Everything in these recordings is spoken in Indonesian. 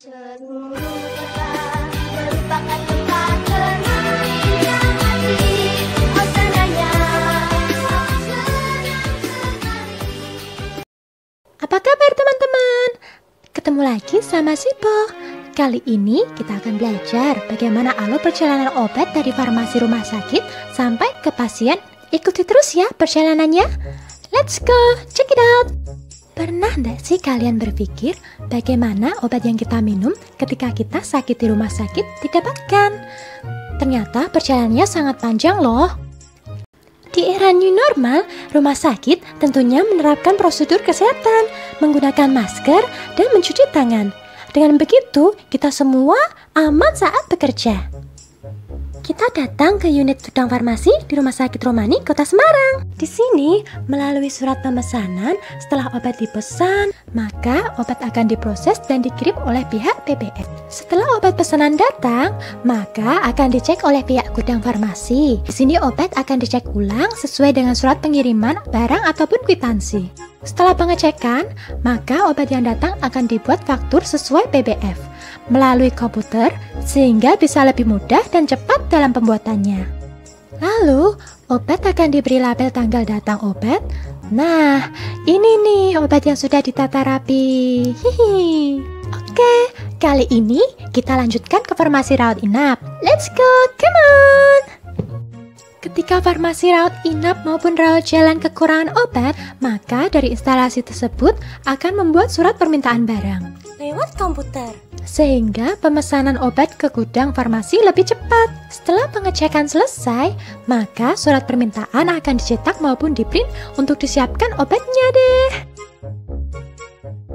Seluruh tempat merupakan tempat bermain yang asik, suasananya senang sekali. Apa kabar teman-teman? Ketemu lagi sama Sipo. Kali ini kita akan belajar bagaimana alur perjalanan obat dari farmasi rumah sakit sampai ke pasien. Ikuti terus ya perjalanannya. Let's go, check it out. Pernah nggak sih kalian berpikir bagaimana obat yang kita minum ketika kita sakit di rumah sakit didapatkan? Ternyata perjalanannya sangat panjang loh. Di era new normal, rumah sakit tentunya menerapkan prosedur kesehatan, menggunakan masker dan mencuci tangan. Dengan begitu, kita semua aman saat bekerja. Kita datang ke unit gudang farmasi di Rumah Sakit Romani, Kota Semarang. Di sini, melalui surat pemesanan, setelah obat dipesan, maka obat akan diproses dan dikirim oleh pihak PBS. Setelah obat pesanan datang, maka akan dicek oleh pihak gudang farmasi. Di sini obat akan dicek ulang sesuai dengan surat pengiriman barang ataupun kwitansi. Setelah pengecekan, maka obat yang datang akan dibuat faktur sesuai PBF melalui komputer sehingga bisa lebih mudah dan cepat dalam pembuatannya. Lalu, obat akan diberi label tanggal datang obat. Nah, ini nih obat yang sudah ditata rapi. Hihi. Oke, kali ini kita lanjutkan ke farmasi rawat inap. Let's go, come on! Ketika farmasi rawat inap maupun rawat jalan kekurangan obat, maka dari instalasi tersebut akan membuat surat permintaan barang lewat komputer, sehingga pemesanan obat ke gudang farmasi lebih cepat. Setelah pengecekan selesai, maka surat permintaan akan dicetak maupun diprint untuk disiapkan obatnya deh.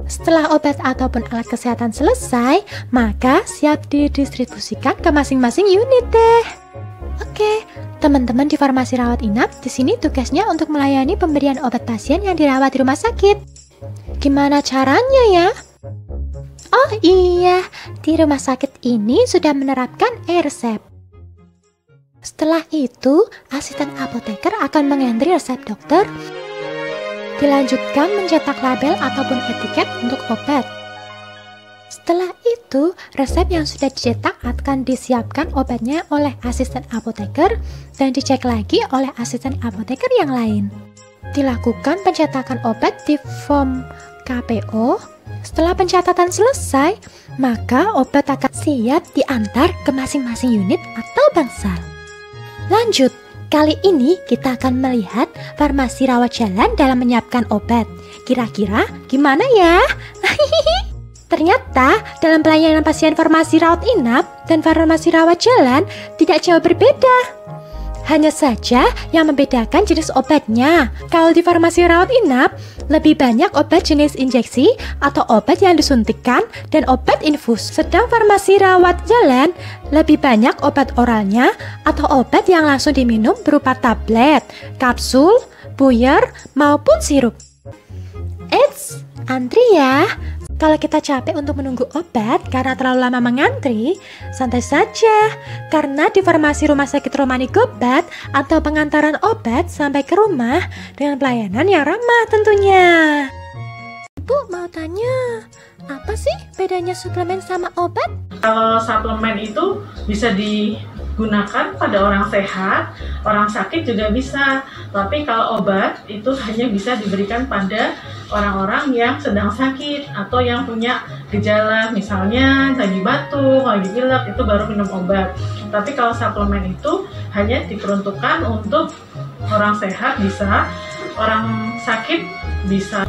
Setelah obat ataupun alat kesehatan selesai, maka siap didistribusikan ke masing-masing unit deh. Oke, teman-teman di farmasi rawat inap, di sini tugasnya untuk melayani pemberian obat pasien yang dirawat di rumah sakit. Gimana caranya ya? Oh iya, di rumah sakit ini sudah menerapkan e-resep. Setelah itu, asisten apoteker akan mengentri resep dokter. Dilanjutkan mencetak label ataupun etiket untuk obat. Setelah itu, resep yang sudah dicetak akan disiapkan obatnya oleh asisten apoteker dan dicek lagi oleh asisten apoteker yang lain. Dilakukan pencetakan obat di form KPO. Setelah pencatatan selesai, maka obat akan siap diantar ke masing-masing unit atau bangsal. Lanjut, kali ini kita akan melihat farmasi rawat jalan dalam menyiapkan obat. Kira-kira gimana ya? Ternyata dalam pelayanan pasien farmasi rawat inap dan farmasi rawat jalan tidak jauh berbeda. Hanya saja yang membedakan jenis obatnya. Kalau di farmasi rawat inap, lebih banyak obat jenis injeksi atau obat yang disuntikkan dan obat infus. Sedang farmasi rawat jalan, lebih banyak obat oralnya atau obat yang langsung diminum berupa tablet, kapsul, buyer, maupun sirup. Eits, antri ya. Kalau kita capek untuk menunggu obat karena terlalu lama mengantri, santai saja, karena di farmasi Rumah Sakit Romani Gobat atau pengantaran obat sampai ke rumah dengan pelayanan yang ramah tentunya. Ibu mau tanya, apa sih bedanya suplemen sama obat? Kalau suplemen itu bisa digunakan pada orang sehat, orang sakit juga bisa. Tapi kalau obat itu hanya bisa diberikan pada orang-orang yang sedang sakit atau yang punya gejala, misalnya lagi batuk, lagi pilek, itu baru minum obat. Tapi kalau suplemen itu hanya diperuntukkan untuk orang sehat bisa, orang sakit bisa.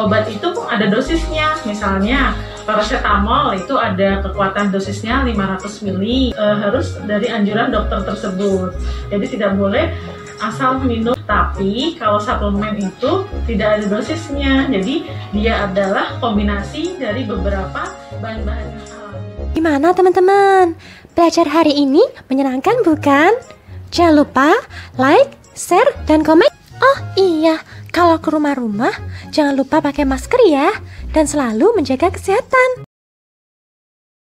Obat itu ada dosisnya, misalnya paracetamol itu ada kekuatan dosisnya 500 ml, harus dari anjuran dokter tersebut. Jadi tidak boleh asal minum. Tapi kalau suplemen itu tidak ada dosisnya, jadi dia adalah kombinasi dari beberapa bahan-bahan alami. Gimana teman-teman? Belajar hari ini menyenangkan bukan? Jangan lupa like, share, dan komen. Oh iya, kalau ke rumah-rumah jangan lupa pakai masker ya, dan selalu menjaga kesehatan.